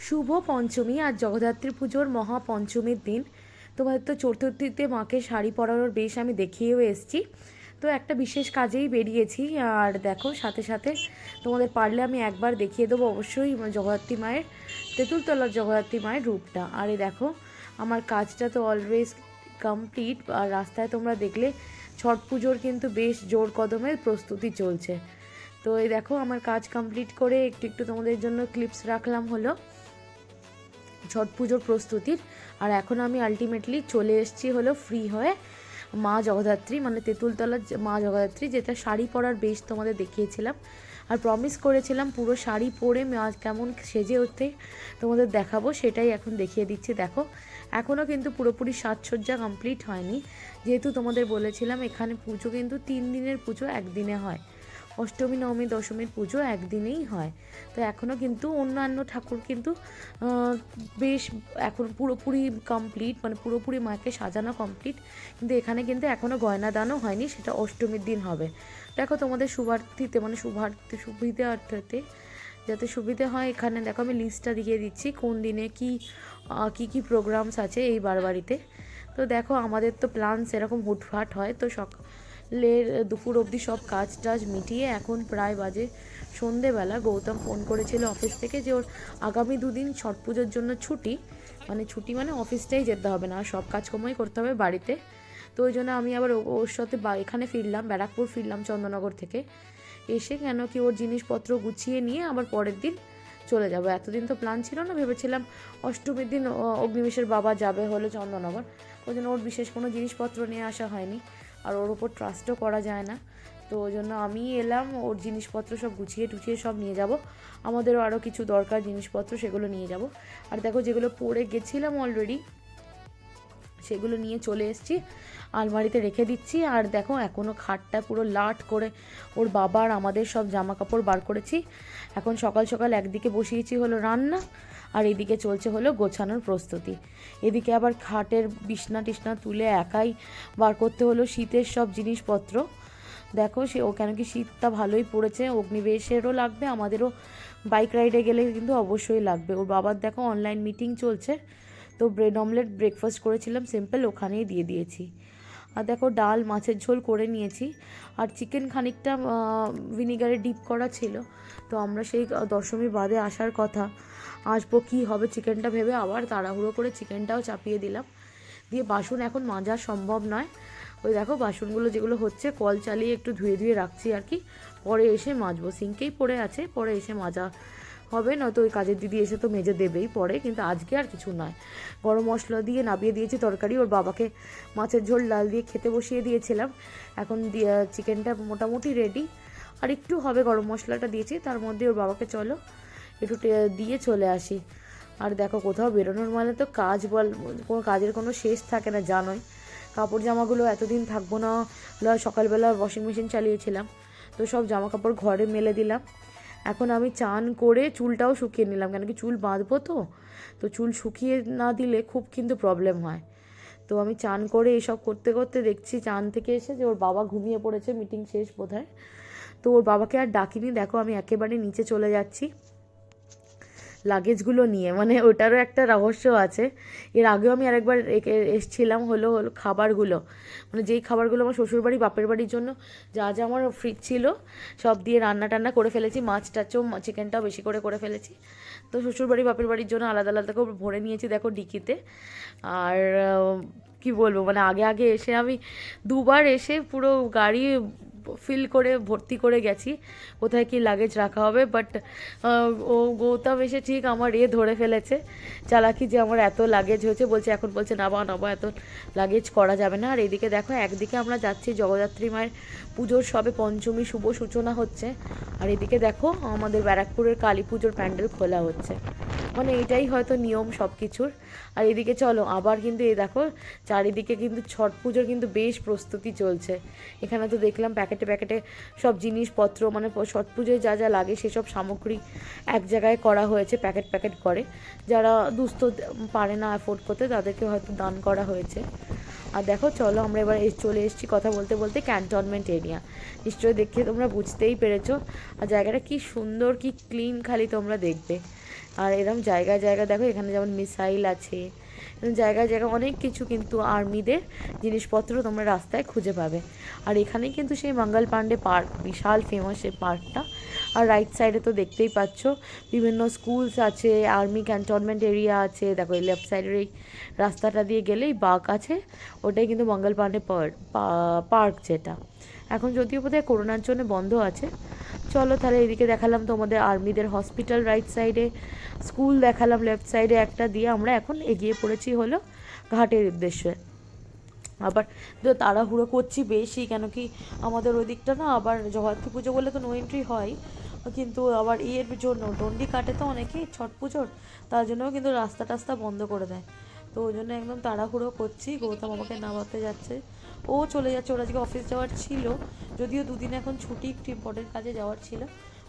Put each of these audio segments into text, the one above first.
শুভ পঞ্চমী আর জগদ্ধাত্রী পুজোর মহাপঞ্চমীর দিন তোমাদের তো চতুর্থীতে মাকে শাড়ি পরানোর বেশ আমি দেখিয়েও এসেছি। তো একটা বিশেষ কাজেই বেরিয়েছি। আর দেখো সাথে সাথে তোমাদের পারলে আমি একবার দেখিয়ে দেবো অবশ্যই জগদ্ধাত্রী মায়ের, তেঁতুলতলার জগদ্ধাত্রী মায়ের রূপটা। আর এই দেখো আমার কাজটা তো অলওয়েজ কমপ্লিট। আর রাস্তায় তোমরা দেখলে ছট পুজোর কিন্তু বেশ জোর কদমের প্রস্তুতি চলছে। তো এই দেখো আমার কাজ কমপ্লিট করে একটু একটু তোমাদের জন্য ক্লিপস রাখলাম হলো ছট পুজোর প্রস্তুতির। আর এখন আমি আলটিমেটলি চলে এসেছি হলো ফ্রি হয়ে মা জগদ্ধাত্রী, মানে তেঁতুলতলার মা জগদ্ধাত্রী, যেটা শাড়ি পরার বেশ তোমাদের দেখিয়েছিলাম। আর প্রমিস করেছিলাম পুরো শাড়ি পরে মা কেমন সেজে উঠতে তোমাদের দেখাবো, সেটাই এখন দেখিয়ে দিচ্ছি। দেখো এখনও কিন্তু পুরোপুরি সাজসজ্জা কমপ্লিট হয়নি, যেহেতু তোমাদের বলেছিলাম এখানে পুজো কিন্তু 3 দিনের পুজো একদিনে হয়। অষ্টমী নবমী দশমীর পুজো একদিনেই হয়। তো এখনও কিন্তু অন্যান্য ঠাকুর কিন্তু বেশ এখন পুরোপুরি কমপ্লিট, মানে পুরোপুরি মাকে সাজানো কমপ্লিট, কিন্তু এখানে কিন্তু এখনও গয়না দানও হয়নি, সেটা অষ্টমীর দিন হবে। দেখো তোমাদের শুভার্থীতে, মানে সুবিধার্থে যাতে সুবিধে হয়, এখানে দেখো আমি লিস্টটা দিয়ে দিচ্ছি কোন দিনে কী কী প্রোগ্রামস আছে এই বারবাড়িতে। তো দেখো আমাদের তো প্ল্যান সেরকম হুটফাট হয়, তো দুপুর অবধি সব কাজ টাজ মিটিয়ে এখন প্রায় বাজে সন্ধেবেলা। গৌতম ফোন করেছিল অফিস থেকে যে ওর আগামী 2 দিন ছট পুজোর জন্য ছুটি, মানে অফিসটাই যেতে হবে না, সব কাজকর্মই করতে হবে বাড়িতে। তো ওই জন্য আমি আবার ওর সাথে এখানে ফিরলাম, ব্যারাকপুর ফিরলাম চন্দননগর থেকে এসে, কেন কি ওর জিনিসপত্র গুছিয়ে নিয়ে আবার পরের দিন চলে যাব। এতদিন তো প্ল্যান ছিল না, ভেবেছিলাম অষ্টমীর দিন অগ্নিবেশের বাবা যাবে হলো চন্দননগর, ওই জন্য ওর বিশেষ কোনো জিনিসপত্র নিয়ে আসা হয়নি। আর ওর ওপর ট্রাস্টও করা যায় না, তো ওই জন্য আমি এলাম, ওর জিনিসপত্র সব গুছিয়ে টুছিয়ে সব নিয়ে যাব। আমাদেরও আরও কিছু দরকার জিনিসপত্র, সেগুলো নিয়ে যাব। আর দেখো যেগুলো পরে গেছিলাম অলরেডি সেগুলো নিয়ে চলে এসেছি, আলমারিতে রেখে দিচ্ছি। আর দেখো এখনও খাটটা পুরো লাট করে ওর বাবার আমাদের সব জামা কাপড় বার করেছি। এখন সকাল সকাল একদিকে বসিয়েছি হলো রান্না, আর এদিকে চলছে হলো গোছানোর প্রস্তুতি। এদিকে আবার খাটের বিছনা টিছনা তুলে একাই বার করতে হলো শীতের সব জিনিসপত্র। দেখো ও কেন কি শীতটা ভালোই পড়েছে, অগ্নিবেশেরও লাগবে, আমাদেরও বাইক রাইডে গেলে কিন্তু অবশ্যই লাগবে। ওর বাবার দেখো অনলাইন মিটিং চলছে, তো ব্রেড অমলেট ব্রেকফাস্ট করেছিলাম সিম্পল, ওখানেই দিয়ে দিয়েছি। আর দেখো ডাল মাছের ঝোল করে নিয়েছি, আর চিকেন খানিকটা ভিনিগারে ডিপ করা ছিল। তো আমরা সেই দশমী বাদে আসার কথা, আসবো কী হবে চিকেনটা ভেবে আবার তাড়াহুড়ো করে চিকেনটাও চাপিয়ে দিলাম। দিয়ে বাসন এখন মাজা সম্ভব নয়, ওই দেখো বাসনগুলো যেগুলো হচ্ছে কল চালিয়ে একটু ধুয়ে ধুয়ে রাখছি আর কি, পরে এসে মাজবো, সিঙ্কেই পড়ে আছে, পরে এসে মাজা হবে, নয়তো ওই কাজের দিদি এসে তো মেজে দেবেই পরে, কিন্তু আজকে আর কিছু নয়। গরম মশলা দিয়ে নাবিয়ে দিয়েছি তরকারি, ওর বাবাকে মাছের ঝোল ডাল দিয়ে খেতে বসিয়ে দিয়েছিলাম। এখন চিকেনটা মোটামুটি রেডি, আর একটু হবে, গরম মশলাটা দিয়েছি তার মধ্যে, ওর বাবাকে চলো একটু দিয়ে চলে আসি। আর দেখো কোথাও বেরোনোর মানে তো কোনো কাজের কোনো শেষ থাকে না জানোই। কাপড় জামাগুলো এতদিন থাকবো না, সকালবেলা ওয়াশিং মেশিন চালিয়েছিলাম, তো সব জামা কাপড় ঘরে মেলে দিলাম। এখন আমি চান করে চুলটাও শুকিয়ে নিলাম, কেন কি চুল বাঁধবো, তো চুল শুকিয়ে না দিলে খুব কিন্তু প্রবলেম হয়। তো আমি চান করে এসব করতে করতে দেখছি চান থেকে এসে যে ওর বাবা ঘুমিয়ে পড়েছে, মিটিং শেষ বোধহয়। তো ওর বাবাকে আর ডাকিনি, দেখো আমি একেবারে নিচে চলে যাচ্ছি লাগেজগুলো নিয়ে, মানে ওটারও একটা রহস্য আছে। এর আগেও আমি আরেকবার এসছিলাম হলো খাবারগুলো, মানে যেই খাবারগুলো আমার শ্বশুরবাড়ি বাপের বাড়ির জন্য যা যা আমার ফ্রিজ ছিল সব দিয়ে রান্না টান্না করে ফেলেছি, মাছ টাচও চিকেনটাও বেশি করে করে ফেলেছি। তো শ্বশুরবাড়ি বাপের বাড়ির জন্য আলাদা আলাদা করে ভরে নিয়েছি দেখো ডিকিতে। আর কি বলবো, মানে আগে আগে এসে আমি 2বার এসে পুরো গাড়ি ফিল করে ভর্তি করে গেছি কোথায় কি লাগেজ রাখা হবে, বাট ও গৌতম এসে ঠিক আমার ধরে ফেলেছে চালাকি, যে আমার এত লাগেজ হয়েছে, এখন বলছে নাবা এত লাগেজ করা যাবে না। আর এদিকে দেখো একদিকে আমরা যাচ্ছি জগদ্ধাত্রী মায়ের পুজোর সবে পঞ্চমী শুভ সূচনা হচ্ছে, আর এদিকে দেখো আমাদের ব্যারাকপুরের কালী পুজোর প্যান্ডেল খোলা হচ্ছে, মানে এটাই হয়তো নিয়ম সব কিছুর। আর এদিকে চলো আবার কিন্তু এই দেখো চারিদিকে কিন্তু ছট পুজোর কিন্তু বেশ প্রস্তুতি চলছে। এখানে তো দেখলাম প্যাকেটে প্যাকেটে সব জিনিসপত্র, মানে ছট পুজোয় যা যা লাগে সেসব সামগ্রী এক জায়গায় করা হয়েছে, প্যাকেট প্যাকেট করে, যারা দুস্থ পারে না অ্যাফোর্ড করতে তাদেরকে হয়তো দান করা হয়েছে। আর দেখো চলো আমরা এবার চলে এসেছি কথা বলতে বলতে ক্যান্টনমেন্ট এরিয়া, নিশ্চয়ই দেখে তোমরা বুঝতেই পেরেছো। আর জায়গাটা কি সুন্দর কি ক্লিন, খালি তোমরা দেখবে। আর এরকম জায়গায় জায়গায় দেখো, এখানে যেমন মিসাইল আছে, জায়গায় জায়গায় অনেক কিছু কিন্তু আর্মিদের জিনিসপত্র তোমরা রাস্তায় খুঁজে পাবে। আর এখানেই কিন্তু সেই মঙ্গল পাণ্ডে পার্ক, বিশাল ফেমাস এই পার্কটা। আর রাইট সাইডে তো দেখতেই পাচ্ছ বিভিন্ন স্কুলস আছে, আর্মি ক্যান্টনমেন্ট এরিয়া আছে। দেখো এই লেফট সাইডের এই রাস্তাটা দিয়ে গেলেই বাঁক আছে, ওটাই কিন্তু মঙ্গল পাণ্ডে পার্ক যেটা। এখন যদিও বোধহয় করোনার জন্য বন্ধ আছে। চলো তাহলে এদিকে দেখালাম তোমাদের আর্মিদের হসপিটাল রাইট সাইডে, স্কুল দেখালাম লেফট সাইডে একটা, দিয়ে আমরা এখন এগিয়ে পড়েছি হলো ঘাটের উদ্দেশ্যে। আবার তো তাড়াহুড়ো করছি বেশি, কেন কি আমাদের ওই দিকটা না আবার জগদ্ধাত্রী পুজো বলে তো নো এন্ট্রি হয়, কিন্তু আবার ইয়ের জন্য ডন্ডি কাটে তো অনেকেই ছট পুজোর, তার জন্যও কিন্তু রাস্তা টাস্তা বন্ধ করে দেয়। তো ওই জন্য একদম তাড়াহুড়ো করছি। গৌতম আমাকে নামাতে যাচ্ছে, ও চলে যাচ্ছে, ওর আজকে অফিস যাওয়ার ছিল, যদিও দুদিন এখন ছুটি, একটু ইম্পর্টেন্ট কাজে যাওয়ার ছিল,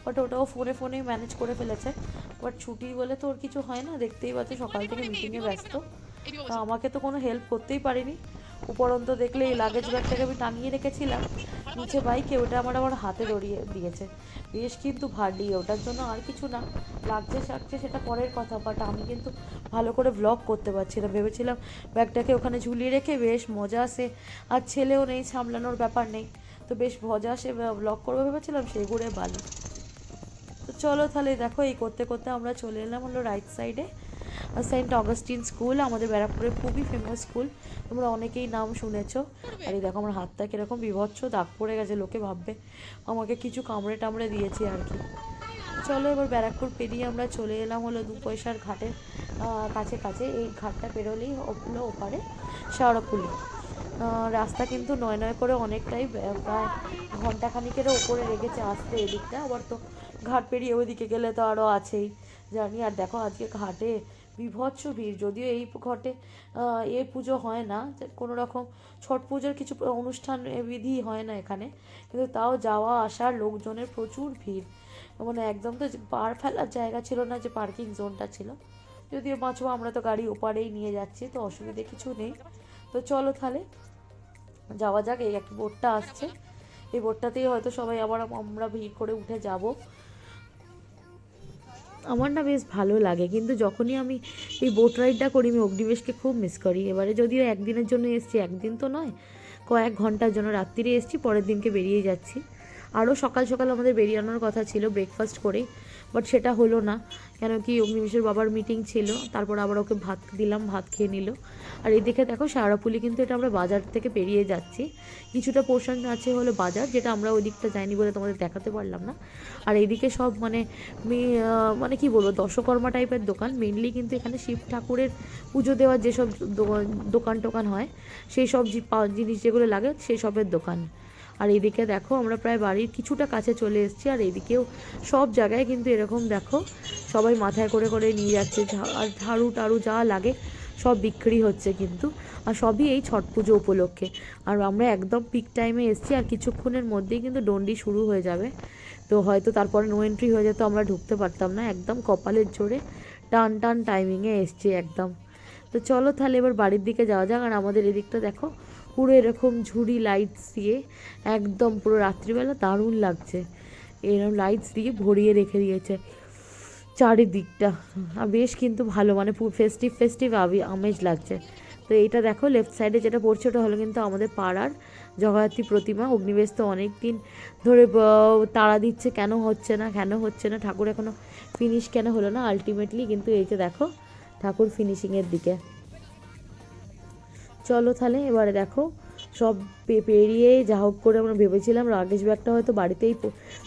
বাট ওটাও ফোনে ম্যানেজ করে ফেলেছে। বাট ছুটি বলে তো ওর কিছু হয় না, দেখতেই পাচ্ছে সকাল থেকে মিটিংয়ে ব্যস্ত। তো আমাকে তো কোনো হেল্প করতেই পারিনি। উপরন্ত দেখলে এই লাগেজ ব্যাগটাকে আমি টাঙিয়ে রেখেছিলাম নিচে বাইকে, ওটা আমার হাতে ধরিয়ে দিয়েছে, বেশ কিন্তু ভারী। ওটার জন্য আর কিছু না, লাগছে শাকছে সেটা পরের কথা, বাট আমি কিন্তু ভালো করে ব্লগ করতে পারছি না। ভেবেছিলাম ব্যাগটাকে ওখানে ঝুলিয়ে রেখে বেশ মজা আসে, আর ছেলেও নেই, সামলানোর ব্যাপার নেই, তো বেশ মজা আসে ব্লগ করবো ভেবেছিলাম, সে ঘুরে বালি। তো চলো তাহলে দেখো এই করতে করতে আমরা চলে এলাম হলো রাইট সাইডে সেন্ট অগাস্টিন স্কুল, আমাদের ব্যারাকপুরের খুবই ফেমাস স্কুল, তোমরা অনেকেই নাম শুনেছো। আর এই দেখো আমার হাতটা কীরকম বিভৎস দাগ পড়ে গেছে, লোকে ভাববে আমাকে কিছু কামড়ে টামড়ে দিয়েছি আর কি। চলো এবার ব্যারাকপুর পেরিয়ে আমরা চলে এলাম হলো 2 পয়সার ঘাটের কাছে কাছে। এই ঘাটটা পেরোলেই হলো ওপারে শেওড়াফুলি। রাস্তা কিন্তু নয় নয় করে অনেকটাই, প্রায় ঘন্টাখানিকেরও ওপরে লেগেছে আসতে এদিকটা, আবার তো ঘাট পেরিয়ে ওইদিকে গেলে তো আরও আছেই জানি। আর দেখো আজকে ঘাটে বিভৎস ভিড়, যদিও এই ঘাটে এ পুজো হয় না, কোনো রকম ছট পুজোর কিছু অনুষ্ঠান বিধি হয় না এখানে, কিন্তু তাও যাওয়া আসার লোকজনের প্রচুর ভিড়, মানে একদম তো পার ফেলার জায়গা ছিল না, যে পার্কিং জোনটা ছিল। যদিও বাঁচবো, আমরা তো গাড়ি ওপারেই নিয়ে যাচ্ছি, তো অসুবিধে কিছু নেই। তো চলো তাহলে যাওয়া যাক। এই একটা বোটটা আসছে, এই বোটটাতেই হয়তো সবাই আবার আমরা ভিড় করে উঠে যাব। আমার না বেশ ভালো লাগে, কিন্তু যখনই আমি এই বোট রাইডটা করি আমি অগ্নিবেশকে খুব মিস করি। এবারে যদিও একদিনের জন্য এসেছি, একদিন তো নয়, কয়েক ঘন্টার জন্য, রাত্রিরে এসেছি, পরের দিনকে বেরিয়ে যাচ্ছি। আরও সকাল সকাল আমাদের বেরিয়ানোর কথা ছিল ব্রেকফাস্ট করেই, বাট সেটা হলো না, কেন কি অগ্নিবেশের বাবার মিটিং ছিল, তারপর আবার ওকে ভাত দিলাম, ভাত খেয়ে নিল। আর এদিকে দেখো শেওড়াফুলি, কিন্তু এটা আমরা বাজার থেকে পেরিয়ে যাচ্ছি, কিছুটা পোর্শন আছে হলো বাজার, যেটা আমরা ওই দিকটা যাইনি বলে তোমাদের দেখাতে পারলাম না। আর এইদিকে সব মানে কি বলবো, দশকর্মা টাইপের দোকান মেনলি, কিন্তু এখানে শিব ঠাকুরের পুজো দেওয়ার যেসব দোকান টোকান হয়, সেই সব জিনিস যেগুলো লাগে সেই সবের দোকান। আর এইদিকে দেখো আমরা প্রায় বাড়ির কিছুটা কাছে চলে এসেছি, আর এইদিকেও সব জায়গায় কিন্তু এরকম দেখো সবাই মাথায় করে করে নিয়ে যাচ্ছে, আর ঝাড়ু টাড়ু যা লাগে সব বিক্রি হচ্ছে কিন্তু, আর সবই এই ছট পুজো উপলক্ষে। আর আমরা একদম পিক টাইমে এসেছি, আর কিছুক্ষণের মধ্যেই কিন্তু ডন্ডি শুরু হয়ে যাবে, তো হয়তো তারপরে নো এন্ট্রি হয়ে যেত, আমরা ঢুকতে পারতাম না, একদম কপালের জোরে টান টান টাইমিংয়ে এসছি একদম। তো চলো তাহলে এবার বাড়ির দিকে যাওয়া যাক। আর আমাদের এদিকটা দেখো পুরো এরকম ঝুড়ি লাইটস দিয়ে একদম পুরো রাত্রিবেলা দারুণ লাগছে, এরকম লাইটস দিয়ে ভরিয়ে রেখে দিয়েছে চারিদিকটা, আর বেশ কিন্তু ভালো, মানে ফেস্টিভ আমেজ লাগছে। তো এইটা দেখো লেফট সাইডে যেটা পড়ছে, ওটা হলো কিন্তু আমাদের পাড়ার জগদ্ধাত্রী প্রতিমা। অগ্নিবেশ তো অনেক দিন ধরে তাড়া দিচ্ছে, কেন হচ্ছে না ঠাকুর এখনও ফিনিশ কেন হলো না আলটিমেটলি, কিন্তু এই যে দেখো ঠাকুর ফিনিশিংয়ের দিকে। চলো তাহলে এবারে দেখো সব পেরিয়ে যা হোক করে আমরা ভেবেছিলাম লাগেজ ব্যাগটা হয়তো বাড়িতেই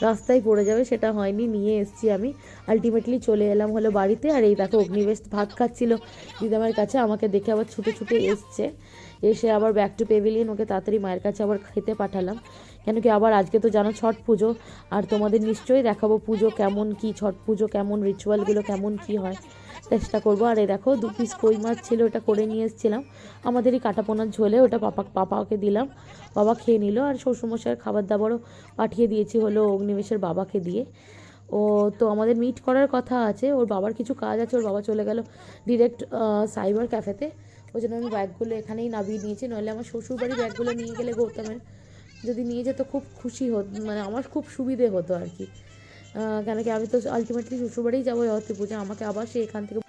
রাস্তায় পড়ে যাবে, সেটা হয়নি, নিয়ে এসেছি আমি। আলটিমেটলি চলে এলাম হলো বাড়িতে। আর এই দেখো অগ্নিবেশ ভাত খাচ্ছিল দিদামার কাছে, আমাকে দেখে আবার ছুটে ছুটে এসছে, এসে আবার ব্যাক টু পেভিলিয়ন, ওকে তাড়াতাড়ি মায়ের কাছে আবার খেতে পাঠালাম, কেন কি আবার আজকে তো জানো ছট পুজো, আর তোমাদের নিশ্চয়ই দেখাবো পুজো কেমন কি, ছট পুজো কেমন, রিচুয়ালগুলো কেমন কি হয় চেষ্টা করবো। আর এই দেখো 2 পিস কই মাছ ছিল, ওটা করে নিয়ে এসেছিলাম আমাদেরই কাটাপোনার ঝোলে, ওটা পাপাকে দিলাম, বাবা খেয়ে নিল। আর শ্বশুরমশাইয়ের খাবার দাবারও পাঠিয়ে দিয়েছি হলো অগ্নিবেশের বাবাকে দিয়ে। ও তো আমাদের মিট করার কথা আছে, ওর বাবার কিছু কাজ আছে, ওর বাবা চলে গেল ডিরেক্ট সাইবার ক্যাফেতে, ওই জন্য আমি ব্যাগগুলো এখানেই নামিয়ে নিয়েছি, নইলে আমার শ্বশুরবাড়ি ব্যাগগুলো নিয়ে গেলে গৌতমের যদি নিয়ে যেত খুব খুশি হতো, মানে আমার খুব সুবিধে হতো আর কি। কেন কি আমি তো আলটিমেটলি শ্বশুরবাড়িই যাবো জগদ্ধাত্রী পুজো, আমাকে আবার সে এখান থেকে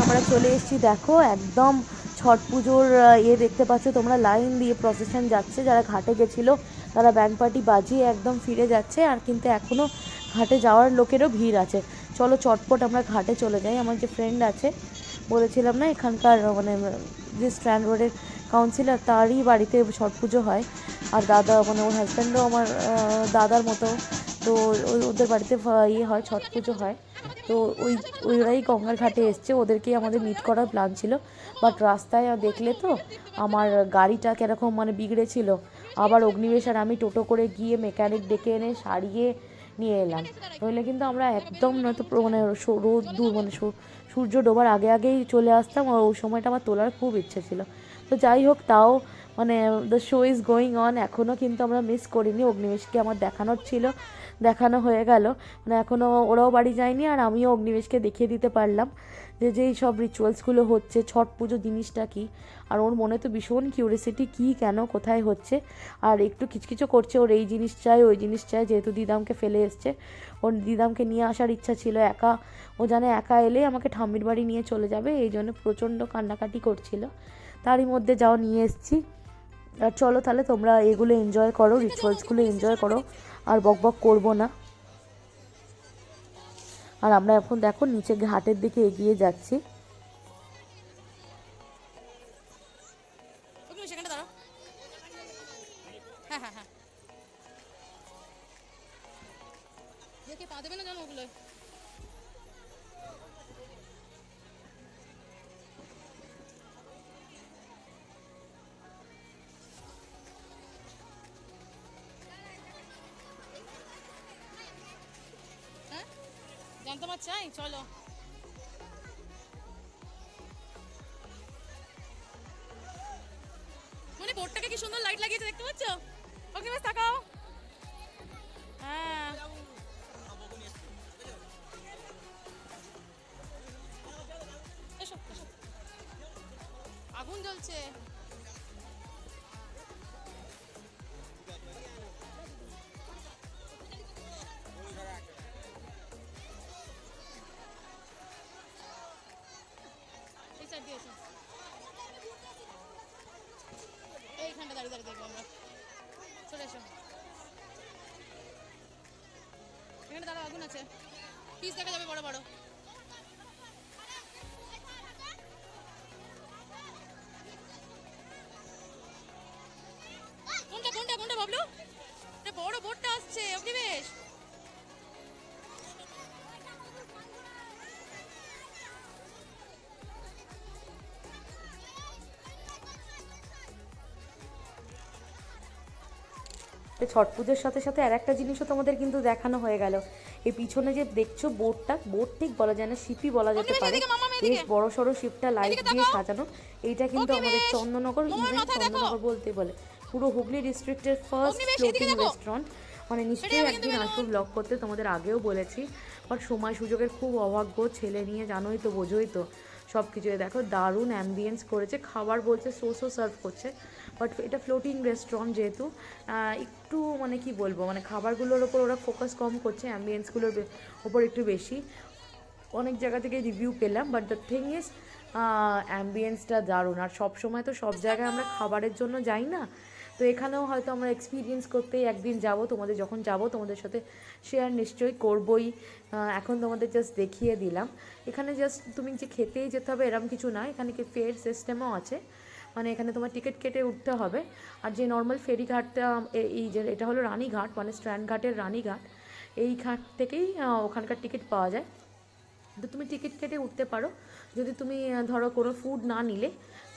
আমরা চলে এসেছি। দেখো একদম ছট পুজোর দেখতে পাচ্ছ তোমরা, লাইন দিয়ে প্রসেশন যাচ্ছে। যারা ঘাটে গেছিলো তারা ব্যান্ড পার্টি বাজিয়ে একদম ফিরে যাচ্ছে, আর কিন্তু এখনও ঘাটে যাওয়ার লোকেরও ভিড় আছে। চলো চটপট আমরা ঘাটে চলে যাই। আমার যে ফ্রেন্ড আছে বলেছিলাম না এখানকার মানে যে স্ট্র্যান্ড রোডের কাউন্সিলর, তারই বাড়িতে ছট পুজো হয়। আর দাদা মানে ওর হাজব্যান্ডও আমার দাদার মতো, তো ওদের বাড়িতে হয় ছট পুজো হয়। তো ওরাই গঙ্গার ঘাটে এসছে, ওদেরকেই আমাদের মিট করার প্ল্যান ছিল। বাট রাস্তায় দেখলে তো আমার গাড়িটা কীরকম মানে বিগড়েছিল। আবার অগ্নিবেশ আর আমি টোটো করে গিয়ে মেকানিক ডেকে এনে সারিয়ে নিয়ে এলাম। নইলে কিন্তু আমরা একদম নয়তো মানে রোদ দূর মানে সূর্য ডোবার আগে আগেই চলে আসতাম, আর ওই সময়টা আমার তোলার খুব ইচ্ছে ছিল। তো যাই হোক, তাও মানে the show is going on. এখনও কিন্তু আমরা মিস করিনি। অগ্নিবেশকে আমার দেখানোর ছিল, দেখানো হয়ে গেল। মানে এখনও ওরাও বাড়ি যায়নি, আর আমিও অগ্নিবেশকে দেখিয়ে দিতে পারলাম যে যেই সব রিচুয়ালসগুলো হচ্ছে, ছট পুজো জিনিসটা কী। আর ওর মনে তো ভীষণ কিউরিয়াসিটি, কী কেন কোথায় হচ্ছে, আর একটু কিচকিচও করছে। ওর এই জিনিস চাই ওই জিনিস চাই, যেহেতু দিদামকে ফেলে এসছে। ওর দিদামকে নিয়ে আসার ইচ্ছা ছিল, একা ও জানে একা এলে আমাকে ঠাম্মির বাড়ি নিয়ে চলে যাবে, এই জন্য প্রচণ্ড কান্নাকাটি করছিল। তারই মধ্যে যাও নিয়ে এসছি। আর চলো তাহলে তোমরা এগুলো এনজয় করো, রিচুয়ালসগুলো এনজয় করো, আর বকবক করবো না। আর আমরা এখন দেখো নিচে ঘাটের দিকে এগিয়ে যাচ্ছি। জানতে পারছি চলো মানে বোর্ডটাকে কি সুন্দর লাইট লাগিয়েছে দেখতে পাচ্ছ? ওকে বাস তাকাও। হ্যাঁ এসো এসো, আগুন জ্বলছে। এইখানটা দাঁড়িয়ে দাঁড়িয়ে দেখবো আমরা। চলে এসো, এখানে দাঁড়াও, আগুন আছে, পিস দেখা যাবে বড় বড়। কোনটা কোনটা কোনটা বাবলু? বড় বোর্ডটা আসছে অগ্নিবেশ। ছট পুজোর সাথে সাথে আর একটা জিনিসও তোমাদের কিন্তু দেখানো হয়ে গেল। এই পিছনে যে দেখছো বোর্ডটা, বোর্ড ঠিক বলা যায় না, শিপই বলা যেতে পারে, বেশ বড় সড়ো শিপটা লাইট দিয়ে সাজানো। এইটা কিন্তু আমাদের চন্দননগর, ইভেন চন্দননগর বলতে বলে পুরো হুগলি ডিস্ট্রিক্টের ফার্স্ট ফ্লোটিং রেস্টুরেন্ট। মানে নিশ্চয়ই একদিন আসবো ব্লগ করতে, তোমাদের আগেও বলেছি, বাট সময় সুযোগের খুব অভাগ্য। ছেলে নিয়ে জানোই তো, বোঝোই তো সব কিছু। দেখো দারুণ অ্যাম্বিয়েন্স করেছে, খাবার বলছে সোসো সার্ভ করছে, বাট এটা ফ্লোটিং রেস্টুরেন্ট যেহেতু একটু মানে কি বলবো, মানে খাবারগুলোর ওপর ওরা ফোকাস কম করছে, অ্যাম্বিয়েন্সগুলোর ওপর একটু বেশি। অনেক জায়গা থেকে রিভিউ পেলাম, বাট দ্য থিং ইজ অ্যাম্বিয়েন্সটা দারুণ। আর সব সময় তো সব জায়গায় আমরা খাবারের জন্য যাই না, তো এখানেও হয়তো আমরা এক্সপিরিয়েন্স করতেই একদিন যাব। তোমাদের যখন যাব তোমাদের সাথে শেয়ার নিশ্চয়ই করবই। এখন তোমাদের জাস্ট দেখিয়ে দিলাম। এখানে জাস্ট তুমি যে খেতেই যেতে হবে এরকম কিছু না, এখানে কি ফেয়ার সিস্টেমও আছে। মানে এখানে তোমার টিকিট কেটে উঠতে হবে। আর যে নর্মাল ফেরিঘাটটা, এই যে এটা হলো রানীঘাট, মানে স্ট্র্যান্ড ঘাটের রানীঘাট, এই ঘাট থেকেই ওখানকার টিকিট পাওয়া যায়। তো তুমি টিকিট কেটে উঠতে পারো। যদি তুমি ধরো কোনো ফুড না নিলে,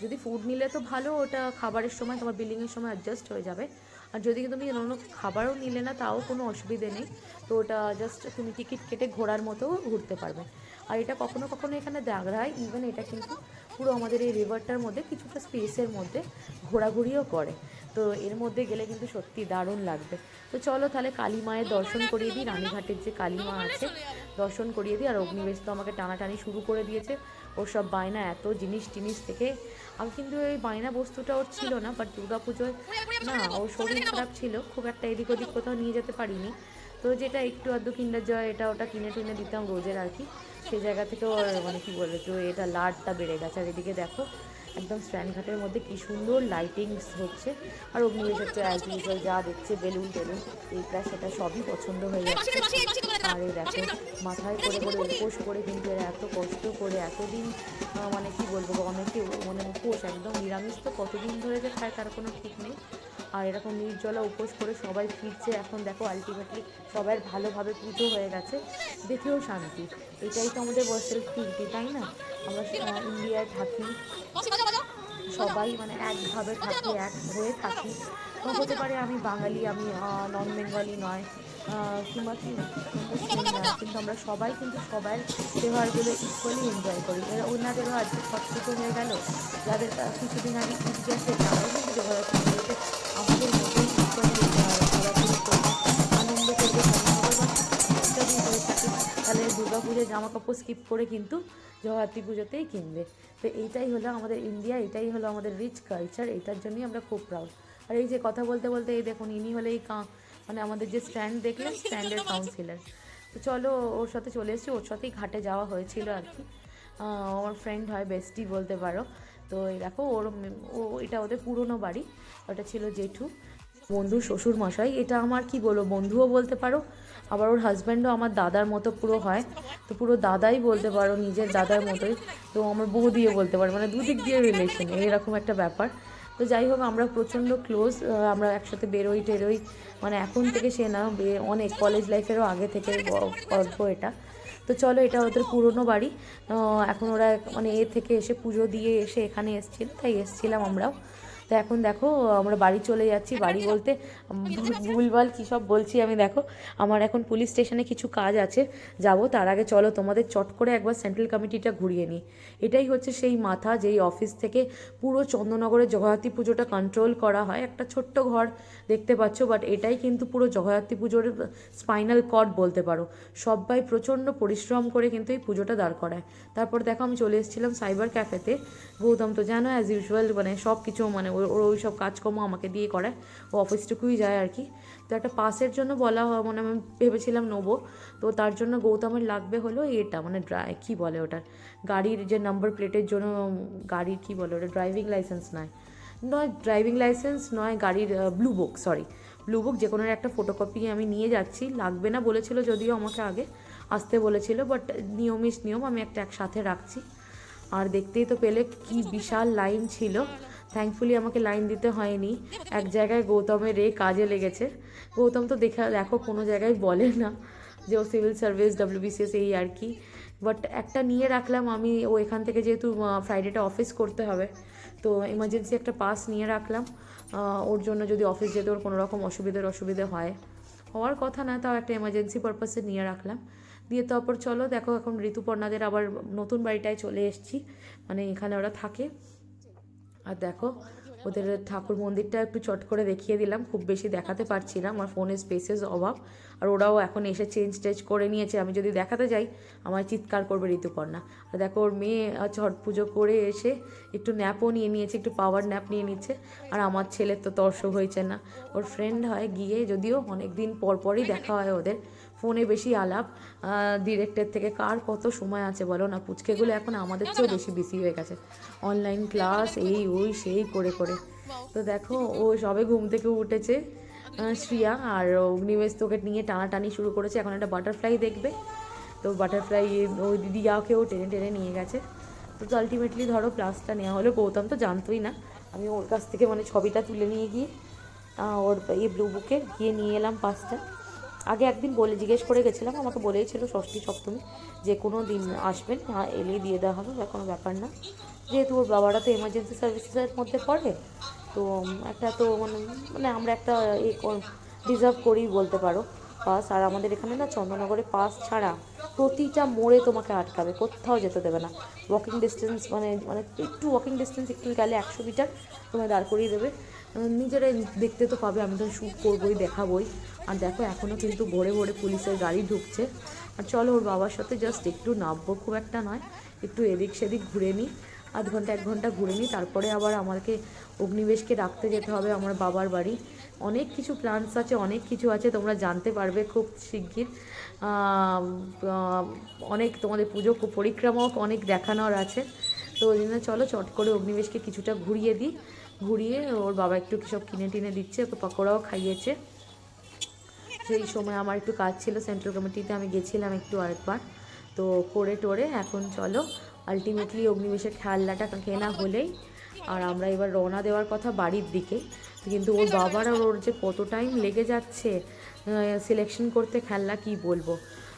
যদি ফুড নিলে তো ভালো, ওটা খাবারের সময় তোমার বিলিংয়ের সময় অ্যাডজাস্ট হয়ে যাবে। আর যদি তুমি অন্য খাবারও নিলে না, তাও কোনো অসুবিধে নেই। তো ওটা জাস্ট তুমি টিকিট কেটে ঘোরার মতো ঘুরতে পারবে। আর এটা কখনো কখনো এখানে দেখা হয়, ইভেন এটা কিন্তু পুরো আমাদের এই রিভারটার মধ্যে কিছুটা স্পেসের মধ্যে ঘোরাঘুরিও করে। তো তো এর মধ্যে গেলে কিন্তু সত্যি দারুণ লাগবে। তো চলো তাহলে কালী মায়ের দর্শন করিয়ে দিই, রানীঘাটের যে কালী মা আছে দর্শন করিয়ে দিই। আর অগ্নিবেশ তো আমাকে টানাটানি শুরু করে দিয়েছে, ওর সব বায়না এত জিনিস টিনিস থেকে। আমি কিন্তু এই বায়না বস্তুটা ওর ছিল না, বাট দুর্গাপুজোয় না ওর শরীর খারাপ ছিল, খুব একটা এদিক ওদিক কোথাও নিয়ে যেতে পারিনি। তো যেটা একটু আধটু কিন্ডার জয় এটা ওটা কিনে টিনে দিতাম রোজের আর কি, সেই জায়গা থেকে ওর মানে কী বলে একটু এটা লাডটা বেড়ে গেছে। আর এদিকে দেখো একদম স্ট্যান্ডঘাটের মধ্যে কী সুন্দর লাইটিংস হচ্ছে। আর অগ্নিবেশের তো অ্যাজ ইউজুয়াল যা দেখছে বেলুন টেলুন এইটা সেটা সবই পছন্দ হয়ে যাচ্ছে। আর এই দেখো মাথায় করে করে উপোস করে কিন্তু এরা এত কষ্ট করে এতদিন মানে কি বলবো অনেকে মানে উপোস একদম নিরামিষ তো কতদিন ধরে যে খায় তার কোনো ঠিক নেই। আর এরকম নির্জলা উপোস করে সবাই ফিরছে এখন দেখো, আলটিমেটলি সবার ভালোভাবে পুজো হয়ে গেছে, দেখেও শান্তি। এটাই তো আমাদের বর্ষের কীর্তি, তাই না? আমরা ইন্ডিয়ায় থাকি সবাই মানে একভাবে থাকি, এক হয়ে থাকি। হতে পারে আমি বাঙালি, আমি নন বেঙ্গলি নয়, কিংবা কি মুসলিম নয়, কিন্তু আমরা সবাই কিন্তু সবার ব্যবহারগুলো ইকুয়ালি এনজয় করি। এরা ওনাদেরও আজকে ছট পুজো হয়ে গেল, যাদের কিছুদিন আগে ঈদ গেছে তারাও কিন্তু জগদ্ধাত্রীতে আমাদের মতোই ইকুয়ালি ঘোরাঘুরি করবে, আনন্দ করবে। যদি হয়ে থাকে তাহলে দুর্গা পুজোয় জামা কাপড় স্কিপ করে কিন্তু জগদ্ধাত্রী পুজোতেই কিনবে। তো এইটাই হলো আমাদের ইন্ডিয়া, এটাই হলো আমাদের রিচ কালচার, এইটার জন্যই আমরা খুব প্রাউড। আর এই যে কথা বলতে বলতে এই দেখুন ইনি হলে এই মানে আমাদের যে স্ট্যান্ড দেখলেন স্ট্যান্ডের কাউন্সিলর। তো চলো ওর সাথে চলে এসেছি, ওর সাথেই ঘাটে যাওয়া হয়েছিল আর কি। আমার ফ্রেন্ড হয়, বেস্টি বলতে পারো। তো এই দেখো ও এটা ওদের পুরনো বাড়ি, ওটা ছিল জেঠু বন্ধু শ্বশুর মশাই। এটা আমার কি বলবো বন্ধুও বলতে পারো, আবার ওর হাজব্যান্ডও আমার দাদার মতো পুরো হয়, তো পুরো দাদাই বলতে পারো, নিজের দাদার মতোই। তো আমার বৌদিও বলতে পারো, মানে দুদিক দিয়ে রিলেশন এরকম একটা ব্যাপার। তো যাই হোক আমরা প্রচণ্ড ক্লোজ, আমরা একসাথে বেরোই টেরোই, মানে এখন থেকে সে না অনেক কলেজ লাইফেরও আগে থেকে গল্প এটা। তো চলো এটা ওদের পুরনো বাড়ি, এখন ওরা মানে এ থেকে এসে পুজো দিয়ে এসে এখানে এসেছিল, তাই এসেছিলাম আমরাও। তো এখন দেখো আমরা বাড়ি চলে যাচ্ছি, বাড়ি বলতে ভুলভাল কী সব বলছি আমি। দেখো আমার এখন পুলিশ স্টেশনে কিছু কাজ আছে, যাব, তার আগে চলো তোমাদের চট করে একবার সেন্ট্রাল কমিটিটা ঘুরিয়ে নিই। এটাই হচ্ছে সেই মাথা যেই অফিস থেকে পুরো চন্দননগরের জগদ্ধাত্রী পুজোটা কন্ট্রোল করা হয়। একটা ছোট্ট ঘর দেখতে পাচ্ছ, বাট এটাই কিন্তু পুরো জগদ্ধাত্রী পুজোর স্পাইনাল কর্ড বলতে পারো। সবাই প্রচণ্ড পরিশ্রম করে কিন্তু এই পুজোটা দাঁড় করায়। তারপর দেখো আমি চলে এসেছিলাম সাইবার ক্যাফেতে। গৌতম তো জানো অ্যাজ ইউজুয়াল মানে সব কিছু মানে ওর ওই সব কাজকর্ম আমাকে দিয়ে করায়, ও অফিসটুকুই যায় আর কি। তো একটা পাসের জন্য বলা মানে আমি ভেবেছিলাম নেবো, তো তার জন্য গৌতমের লাগবে হলো এটা মানে কী বলে ওটার গাড়ির যে নাম্বার প্লেটের জন্য, গাড়ির কী বলে ওটা ড্রাইভিং লাইসেন্স নয় ড্রাইভিং লাইসেন্স নয় গাড়ির ব্লু বুক, ব্লু বুক যে কোনো একটা ফটোকপি আমি নিয়ে যাচ্ছি। লাগবে না বলেছিল যদিও আমাকে আগে আসতে বলেছিল, বাট নিয়ম আমি একটা একসাথে রাখছি। আর দেখতেই তো পেলে কি বিশাল লাইন ছিল, থ্যাঙ্কফুলি আমাকে লাইন দিতে হয়নি। এক জায়গায় গৌতমের কাজে লেগেছে। গৌতম তো দেখো কোনো জায়গায় বলে না যে ও সিভিল সার্ভিস WBCS এই আর কি, বাট একটা নিয়ে রাখলাম আমি। ও এখান থেকে যেহেতু ফ্রাইডেটা অফিস করতে হবে, তো এমার্জেন্সি একটা পাস নিয়ে রাখলাম ওর জন্য, যদি অফিস যেতে ওর কোনো রকম অসুবিধে হয়, হওয়ার কথা না, তাও একটা এমার্জেন্সি পারপাসে নিয়ে রাখলাম। দিয়ে তারপর চলো দেখো এখন ঋতুপর্ণাদের আবার নতুন বাড়িটায় চলে এসেছি, মানে এখানে ওরা থাকে। আর দেখো ওদের ঠাকুর মন্দিরটা একটু চট করে দেখিয়ে দিলাম, খুব বেশি দেখাতে পারছি না, আমার ফোনের স্পেসেস অভাব। আর ওরাও এখন এসে চেঞ্জ করে নিয়েছে, আমি যদি দেখাতে যাই আমার চিৎকার করবে ঋতুপর্ণা। আর দেখো ওর মেয়ে ছট পুজো করে এসে একটু ন্যাপও নিয়ে নিয়েছে, একটু পাওয়ার ন্যাপ নিয়ে নিচ্ছে। আর আমার ছেলের তো তর্স হয়েছে না, ওর ফ্রেন্ড হয় গিয়ে, যদিও অনেক দিন পরই দেখা হয় ওদের, ফোনে বেশি আলাপ। ডিরেক্টের থেকে কার কত সময় আছে বলো না, পুচকেগুলো এখন আমাদের চেয়েও বেশি বিজি হয়ে গেছে, অনলাইন ক্লাস এই ওই সেই করে। তো দেখো ও সবে ঘুম থেকে উঠেছে শ্রিয়া, আর অগ্নিবেশ তোকে নিয়ে টানাটানি শুরু করেছে, এখন একটা বাটারফ্লাই দেখবে। তো বাটারফ্লাই ওই দিদিয়াকেও টেনে নিয়ে গেছে। তো আলটিমেটলি ধরো ক্লাসটা নেওয়া হলো। গৌতম তো জানতোই না, আমি ওর কাছ থেকে মানে ছবিটা তুলে নিয়ে গিয়ে ওর এই ব্লু বুকে গিয়ে নিয়ে এলাম পাসটা। আগে একদিন জিজ্ঞেস করে গেছিলাম, আমাকে বলেইছিল ষষ্ঠী সপ্তমী যে কোনো দিন আসবেন, এলেই দিয়ে দেওয়া হবে, কোনো ব্যাপার না। যেহেতু ওর বাবারা তো এমার্জেন্সি সার্ভিসেসের মধ্যে পড়ে, তো একটা তো মানে আমরা একটা ডিজার্ভ করি বলতে পারো পাস। আর আমাদের এখানে না চন্দননগরে পাস ছাড়া প্রতিটা মোড়ে তোমাকে আটকাবে, কোথাও যেতে দেবে না। ওয়াকিং ডিস্টেন্স মানে একটু ওয়াকিং ডিস্টেন্স একটু গেলে 100 মিটার তোমায় দাঁড় করিয়ে দেবে, নিজেরাই দেখতে তো পাবে, আমি তো শ্যুট করবোই, দেখাবোই। আর দেখো এখনও কিন্তু ভোরে ভোরে পুলিশের গাড়ি ঢুকছে। আর চলো ওর বাবার সাথে জাস্ট একটু নামবো, খুব একটা নয়, একটু এদিক সেদিক ঘুরে নিই, আধ ঘন্টা 1 ঘন্টা ঘুরে নিই, তারপরে আবার আমাকে অগ্নিবেশকে রাখতে যেতে হবে আমার বাবার বাড়ি। অনেক কিছু প্ল্যানস আছে, অনেক কিছু আছে, তোমরা জানতে পারবে খুব শিগগির। অনেক তোমাদের পুজো পরিক্রমাও অনেক দেখানোর আছে। তো ওই জন্য চলো চট করে অগ্নিবেশকে কিছুটা ঘুরিয়ে দিই, ঘুরিয়ে ওর বাবা একটু সব কিনে টিনে দিচ্ছে, ওকে পকোড়াও খাইয়েছে। সেই সময় আমার একটু কাজ ছিল, সেন্ট্রাল কমিটিতে আমি গেছিলাম একটু আরেকবার, তো করে টোরে এখন চলো আলটিমেটলি অগ্নিবেশের খেলনাটা কেনা হলেই আর আমরা এবার রওনা দেওয়ার কথা বাড়ির দিকে। কিন্তু ওর বাবার আর ওর যে কত টাইম লেগে যাচ্ছে সিলেকশন করতে খেলনা, কি বলবো।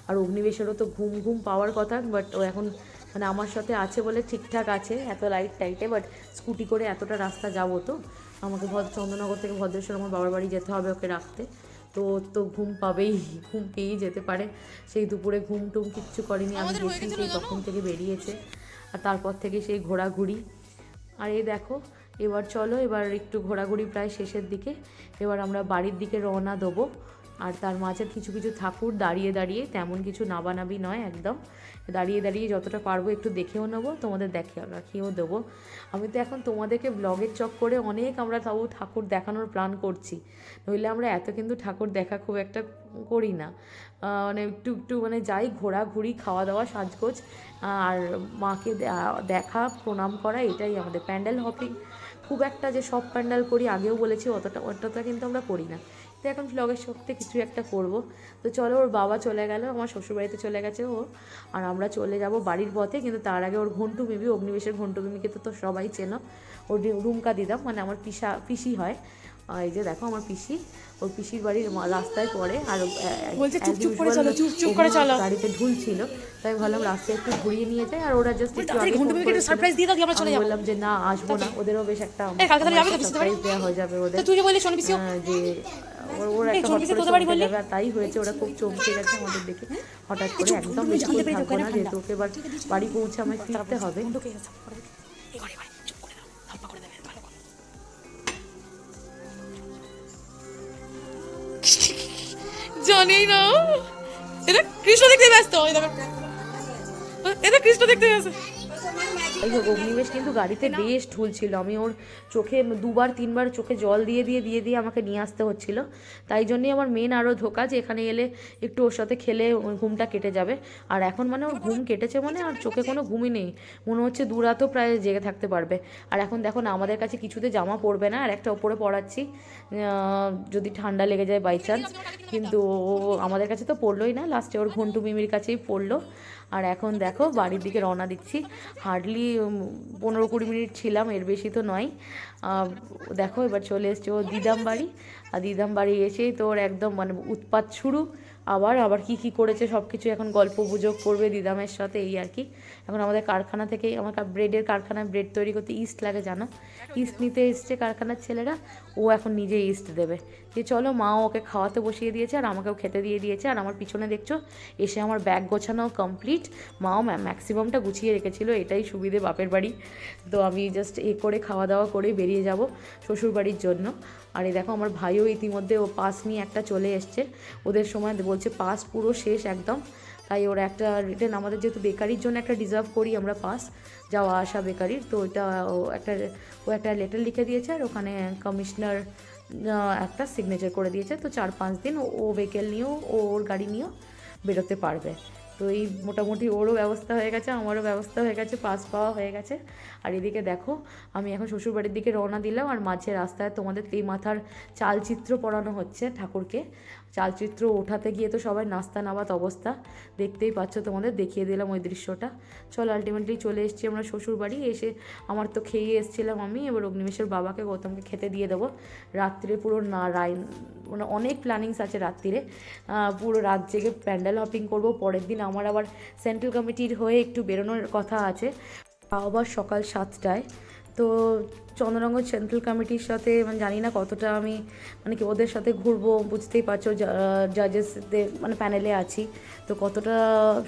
আর অগ্নিবেশেরও তো ঘুম ঘুম পাওয়ার কথা, বাট ও এখন মানে আমার সাথে আছে বলে ঠিকঠাক আছে এত লাইট টাইটে, বাট স্কুটি করে এতটা রাস্তা যাবো তো আমাকে চন্দননগর থেকে ভদ্রেশ্বর আমার বাবার বাড়ি যেতে হবে ওকে রাখতে। তো তো ঘুম পাবেই, ঘুম পেয়েই যেতে পারে। সেই দুপুরে ঘুম টুম কিচ্ছু করেনি, আমি গেছি সেই তখন থেকে বেরিয়েছে, আর তারপর থেকে সেই ঘোরাঘুরি। আর এই দেখো এবার চলো, এবার একটু ঘোরাঘুরি প্রায় শেষের দিকে, এবার আমরা বাড়ির দিকে রওনা দেবো। আর তার মাঝে কিছু কিছু ঠাকুর দাঁড়িয়ে দাঁড়িয়ে, তেমন কিছু নাবানাবি নয়, একদম দাঁড়িয়ে দাঁড়িয়ে যতটা পারবো একটু দেখেও নেবো, তোমাদের রাখিয়েও দেবো। আমি তো এখন তোমাদেরকে ব্লগের চক করে অনেক আমরা তাও ঠাকুর দেখানোর প্ল্যান করছি, নইলে আমরা এত কিন্তু ঠাকুর দেখা খুব একটা করি না। মানে একটু একটু মানে যাই ঘোরাঘুরি, খাওয়া দাওয়া, সাজগোজ আর মাকে দেখা প্রণাম করা, এটাই আমাদের প্যান্ডেল হপিং। খুব একটা যে সব প্যান্ডেল করি, আগেও বলেছি অতটা কিন্তু আমরা করি না। তো এখন ব্লগের শক্তি কিছু একটা করব। তো চলো ওর বাবা চলে গেল, আমার শ্বশুরবাড়িতে চলে গেছে ও, আর আমরা চলে যাব বাড়ির পথে। কিন্তু তার আগে ওর ঘন্টু মিমি, অগ্নিবেশের ঘন্টু মিমিকে তো সবাই চেনো, ওর রুমকা দিদাম, মানে আমার পিসি হয়। এই যে দেখো আমার পিসি, ওর পিসির বাড়ির রাস্তায় পড়ে। আর গাড়িতে ঢুলছিল, তাই ভাবলাম রাস্তায় একটু ঘুরিয়ে নিয়ে যায়, আর ওরা জাস্ট একটু বললাম যে না আসবো না, ওদেরও বেশ একটা সারপ্রাইজ দেওয়া হয়ে যাবে ওদের, যে ওর একটা চমকে যাবে। আর তাই হয়েছে, ওরা খুব চমকে গেছে আমাদের দেখে হঠাৎ করে। একদম বেশিক্ষণ থাকবো না, যেহেতু ওকে এবার বাড়ি পৌঁছে আমায় ফিরতে হবে। জানি না, এটা কৃষ্ণ দেখতে ব্যস্ত, এটা কৃষ্ণ দেখতে ব্যস্ত। যাই হোক অগ্নিবেশ কিন্তু গাড়িতে বেশ ঢুলছিল, আমি ওর চোখে 2-3 বার চোখে জল দিয়ে আমাকে নিয়ে আসতে হচ্ছিল। তাই জন্যই আমার মেন আরও ধোকা, যে এখানে এলে একটু ওর সাথে খেলে ঘুমটা কেটে যাবে। আর এখন মানে ওর ঘুম কেটেছে মানে আর চোখে কোনো ঘুমই নেই, মনে হচ্ছে 2 রাতও প্রায় জেগে থাকতে পারবে। আর এখন দেখো না, আমাদের কাছে কিছুতে জামা পরবে না, আর একটা ওপরে পরাচ্ছি যদি ঠান্ডা লেগে যায় বাই চান্স। কিন্তু ও আমাদের কাছে তো পড়লোই না, লাস্টে ওর ঘন্টু মিমির কাছেই পড়লো। আর এখন দেখো বাড়ির দিকে রওনা দিচ্ছি, হার্ডলি 15-20 মিনিট ছিলাম, এর বেশি তো নয়। দেখো এবার চলে এসছে ও দিদাম বাড়ি, আর দিদাম বাড়ি এসেই তো ওর একদম মানে উৎপাত শুরু। আবার কি করেছে সব কিছু এখন গল্প গুজব করবে দিদামের সাথে, এই আর কি। এখন আমাদের কারখানা থেকেই, আমার ব্রেডের কারখানায় ব্রেড তৈরি করতে ইস্ট লাগে জানো, ইস্ট নিতে এসছে কারখানার ছেলেরা, ও এখন নিজে ইস্ট দেবে। যে চলো, মাও ওকে খাওয়াতে বসিয়ে দিয়েছে আর আমাকেও খেতে দিয়ে দিয়েছে। আর আমার পিছনে দেখছো এসে আমার ব্যাগ গোছানো কমপ্লিট, মাও ম্যাক্সিমামটা গুছিয়ে রেখেছিল, এটাই সুবিধে বাপের বাড়ি। তো আমি জাস্ট করে খাওয়া দাওয়া করে বেরিয়ে যাব শ্বশুর বাড়ির জন্য। আর এই দেখো আমার ভাইও ইতিমধ্যে ও পাস নিয়ে একটা চলে এসছে, ওদের সময় বলছে পাস পুরো শেষ একদম, তাই ওরা একটা রিটেন, আমাদের যেহেতু বেকারির জন্য একটা ডিজার্ভ করি আমরা পাস, যাওয়া আসা বেকারির, তো ওইটা ও একটা লেটার লিখে দিয়েছে, আর ওখানে কমিশনার একটা সিগনেচার করে দিয়েছে। তো 4-5 দিন ও ভেহিকেল নিয়েও, ওর গাড়ি নিয়েও বেরোতে পারবে। তো এই মোটামুটি ওরও ব্যবস্থা হয়ে গেছে, আমারও ব্যবস্থা হয়ে গেছে, পাস পাওয়া হয়ে গেছে। আর এদিকে দেখো আমি এখন শ্বশুরবাড়ির দিকে রওনা দিলাম, আর মাঝে রাস্তায় তোমাদের এই মাথার চালচিত্র পড়ানো হচ্ছে ঠাকুরকে। চালচিত্র ওঠাতে গিয়ে তো সবাই নাস্তা নাবাত অবস্থা, দেখতেই পাচ্ছ, তোমাদের দেখিয়ে দিলাম ওই দৃশ্যটা। চলো আলটিমেটলি চলে এসেছি আমরা শ্বশুরবাড়ি। এসে আমার তো খেয়ে এসেছিলাম আমি, এবার অগ্নিমেশের বাবাকে গৌতমকে খেতে দিয়ে দেবো। রাত্রে পুরো মানে অনেক প্ল্যানিংস আছে রাত্রিরে, পুরো রাত জেগে প্যান্ডেল হপিং করবো। পরের দিন আমার আবার সেন্ট্রাল কমিটির হয়ে একটু বেরোনোর কথা আছে, আবার সকাল 7টায়। তো চন্দননগর সেন্ট্রাল কমিটির সাথে মানে জানি না কতটা আমি মানে কি ওদের সাথে ঘুরবো, বুঝতেই পারছো জাজেসদের মানে প্যানেলে আছি, তো কতটা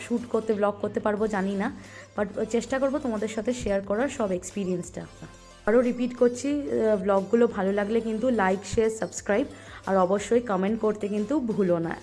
শ্যুট করতে ব্লগ করতে পারবো জানি না, বাট চেষ্টা করবো তোমাদের সাথে শেয়ার করার সব এক্সপিরিয়েন্সটা। আরও রিপিট করছি, ব্লগগুলো ভালো লাগলে কিন্তু লাইক শেয়ার সাবস্ক্রাইব আর অবশ্যই কমেন্ট করতে কিন্তু ভুলো না।